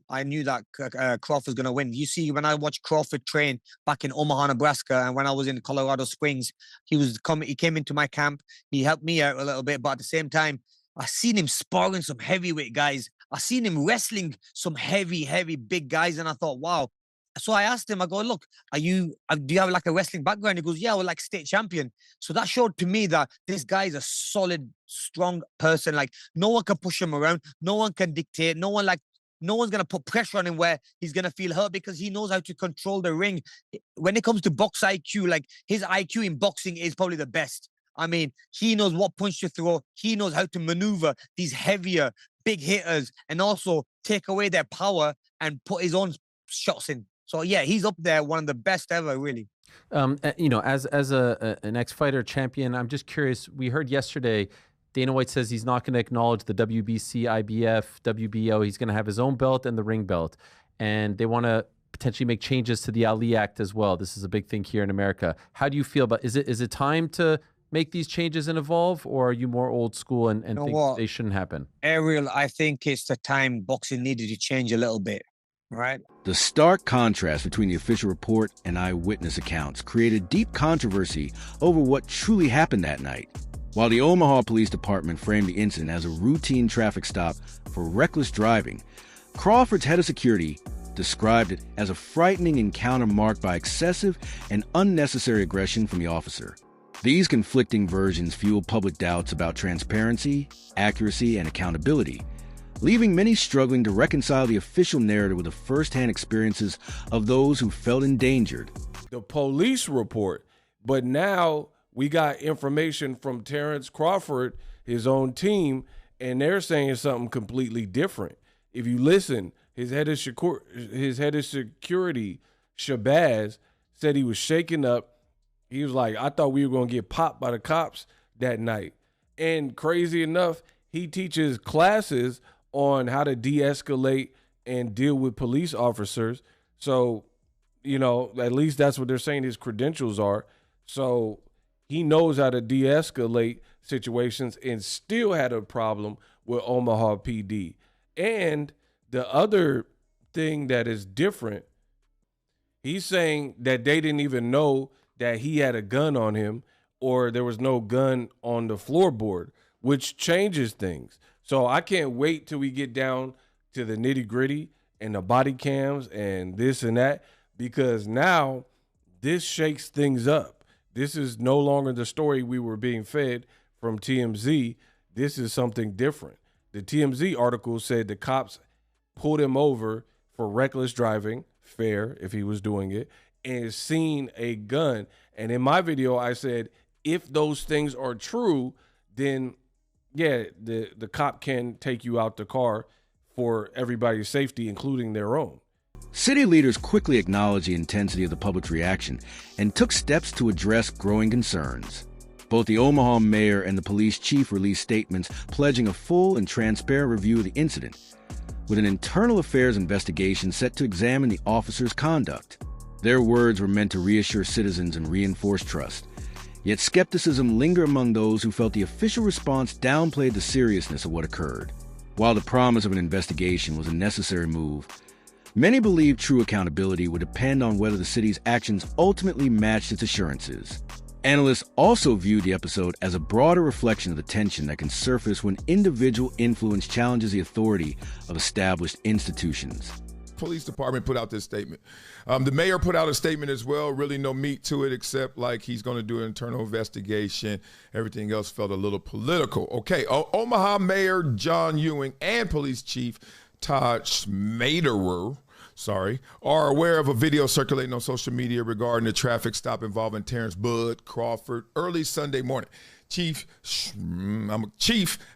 I knew that Crawford was going to win. You see, when I watched Crawford train back in Omaha, Nebraska, and when I was in Colorado Springs, he came into my camp. He helped me out a little bit, but at the same time, I seen him sparring some heavyweight guys. I seen him wrestling some heavy, big guys, and I thought, wow. So I asked him, I go, look, do you have like a wrestling background? He goes, yeah, we're like state champion. So that showed to me that this guy is a solid, strong person. Like no one can push him around. No one can dictate. No one's going to put pressure on him where he's going to feel hurt because he knows how to control the ring. When it comes to box IQ, like his IQ in boxing is probably the best. I mean, he knows what punch to throw. He knows how to maneuver these heavier, big hitters and also take away their power and put his own shots in. So yeah, he's up there, one of the best ever, really. As an ex-fighter champion, I'm just curious. We heard yesterday Dana White says he's not going to acknowledge the WBC, IBF, WBO. He's going to have his own belt and the ring belt, and they want to potentially make changes to the Ali Act as well. This is a big thing here in America. How do you feel about? Is it time to make these changes and evolve, or are you more old school and think they shouldn't happen? Ariel, I think it's the time boxing needed to change a little bit. Right. The stark contrast between the official report and eyewitness accounts created deep controversy over what truly happened that night. While the Omaha Police Department framed the incident as a routine traffic stop for reckless driving, Crawford's head of security described it as a frightening encounter marked by excessive and unnecessary aggression from the officer. These conflicting versions fueled public doubts about transparency, accuracy, and accountability, leaving many struggling to reconcile the official narrative with the first-hand experiences of those who felt endangered. The police report, but now we got information from Terence Crawford, his own team, and they're saying something completely different. If you listen, his head of security, Shabazz, said he was shaken up. He was like, I thought we were going to get popped by the cops that night. And crazy enough, he teaches classes on how to de-escalate and deal with police officers. So, at least that's what they're saying his credentials are. So he knows how to de-escalate situations and still had a problem with Omaha PD. And the other thing that is different, he's saying that they didn't even know that he had a gun on him or there was no gun on the floorboard, which changes things. So I can't wait till we get down to the nitty gritty and the body cams and this and that, because now this shakes things up. This is no longer the story we were being fed from TMZ. This is something different. The TMZ article said the cops pulled him over for reckless driving, fair if he was doing it, and seen a gun. And in my video, I said, if those things are true, then yeah, the cop can take you out the car for everybody's safety, including their own. City leaders quickly acknowledged the intensity of the public's reaction and took steps to address growing concerns. Both the Omaha mayor and the police chief released statements pledging a full and transparent review of the incident, with an internal affairs investigation set to examine the officer's conduct. Their words were meant to reassure citizens and reinforce trust. Yet skepticism lingered among those who felt the official response downplayed the seriousness of what occurred. While the promise of an investigation was a necessary move, many believed true accountability would depend on whether the city's actions ultimately matched its assurances. Analysts also viewed the episode as a broader reflection of the tension that can surface when individual influence challenges the authority of established institutions. Police Department put out this statement. The mayor put out a statement as well. Really no meat to it except like he's going to do an internal investigation. Everything else felt a little political. Okay, Omaha Mayor John Ewing and Police Chief Todd Schmaderer, are aware of a video circulating on social media regarding the traffic stop involving Terence Bud Crawford early Sunday morning. Chief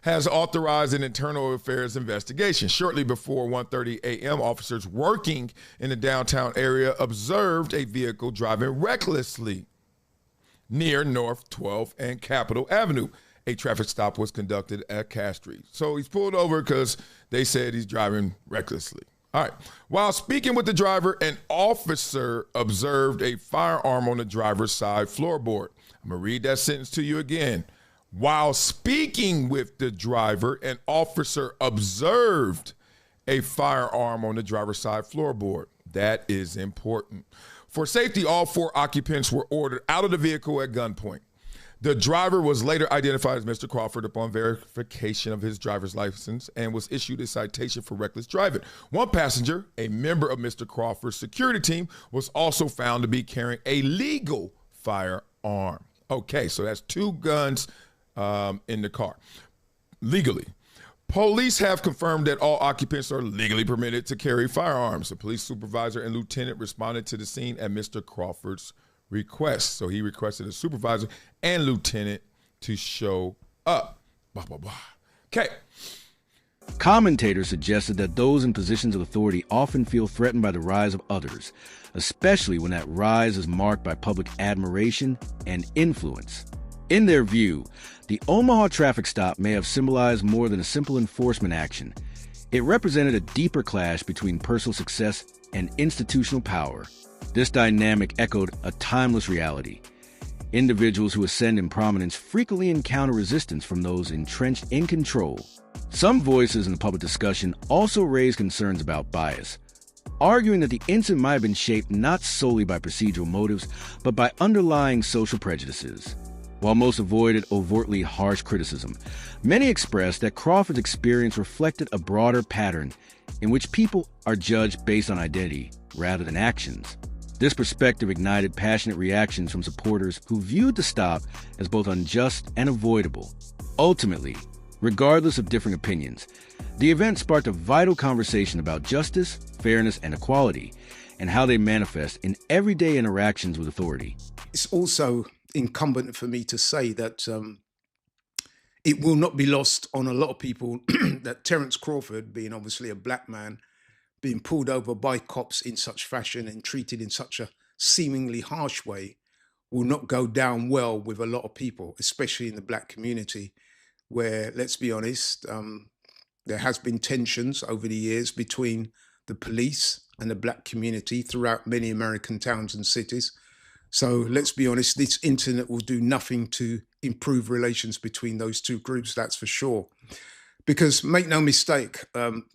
has authorized an internal affairs investigation. Shortly before 1:30 a.m., officers working in the downtown area observed a vehicle driving recklessly near North 12th and Capitol Avenue. A traffic stop was conducted at Cass Street. So he's pulled over because they said he's driving recklessly. All right. While speaking with the driver, an officer observed a firearm on the driver's side floorboard. I'm going to read that sentence to you again. While speaking with the driver, an officer observed a firearm on the driver's side floorboard. That is important. For safety, all 4 occupants were ordered out of the vehicle at gunpoint. The driver was later identified as Mr. Crawford upon verification of his driver's license and was issued a citation for reckless driving. One passenger, a member of Mr. Crawford's security team, was also found to be carrying a legal firearm. Okay, so that's 2 guns in the car, legally. Police have confirmed that all occupants are legally permitted to carry firearms. The police supervisor and lieutenant responded to the scene at Mr. Crawford's request. So he requested a supervisor and lieutenant to show up. Blah, blah, blah. Okay. Commentators suggested that those in positions of authority often feel threatened by the rise of others, especially when that rise is marked by public admiration and influence. In their view, the Omaha traffic stop may have symbolized more than a simple enforcement action. It represented a deeper clash between personal success and institutional power. This dynamic echoed a timeless reality. Individuals who ascend in prominence frequently encounter resistance from those entrenched in control. Some voices in the public discussion also raised concerns about bias, arguing that the incident might have been shaped not solely by procedural motives, but by underlying social prejudices. While most avoided overtly harsh criticism, many expressed that Crawford's experience reflected a broader pattern in which people are judged based on identity rather than actions. This perspective ignited passionate reactions from supporters who viewed the stop as both unjust and avoidable. Ultimately, regardless of differing opinions, the event sparked a vital conversation about justice, fairness, and equality, and how they manifest in everyday interactions with authority. It's also incumbent for me to say that it will not be lost on a lot of people that Terence Crawford, being obviously a black man, being pulled over by cops in such fashion and treated in such a seemingly harsh way, will not go down well with a lot of people, especially in the black community, where, let's be honest, there has been tensions over the years between the police and the black community throughout many American towns and cities. So let's be honest, this incident will do nothing to improve relations between those 2 groups, that's for sure. Because make no mistake,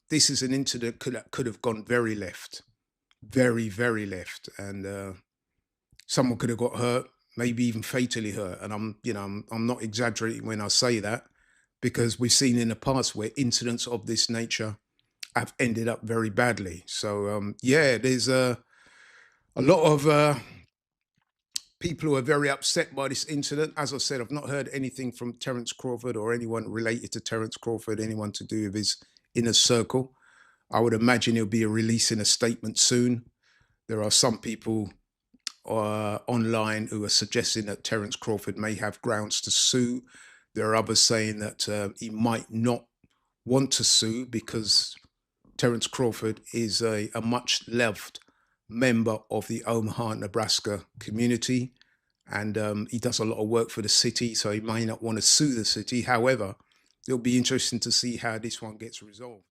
this is an incident that could have gone very left, very, very left. And someone could have got hurt, maybe even fatally hurt. And I'm not exaggerating when I say that, because we've seen in the past where incidents of this nature have ended up very badly. So yeah, there's a lot of people who are very upset by this incident. As I said, I've not heard anything from Terence Crawford or anyone related to Terence Crawford, anyone to do with his inner circle. I would imagine he'll be releasing a statement soon. There are some people online who are suggesting that Terence Crawford may have grounds to sue. There are others saying that he might not want to sue because Terence Crawford is a much loved member of the Omaha, Nebraska community, and he does a lot of work for the city, so he may not want to sue the city. However, it'll be interesting to see how this one gets resolved.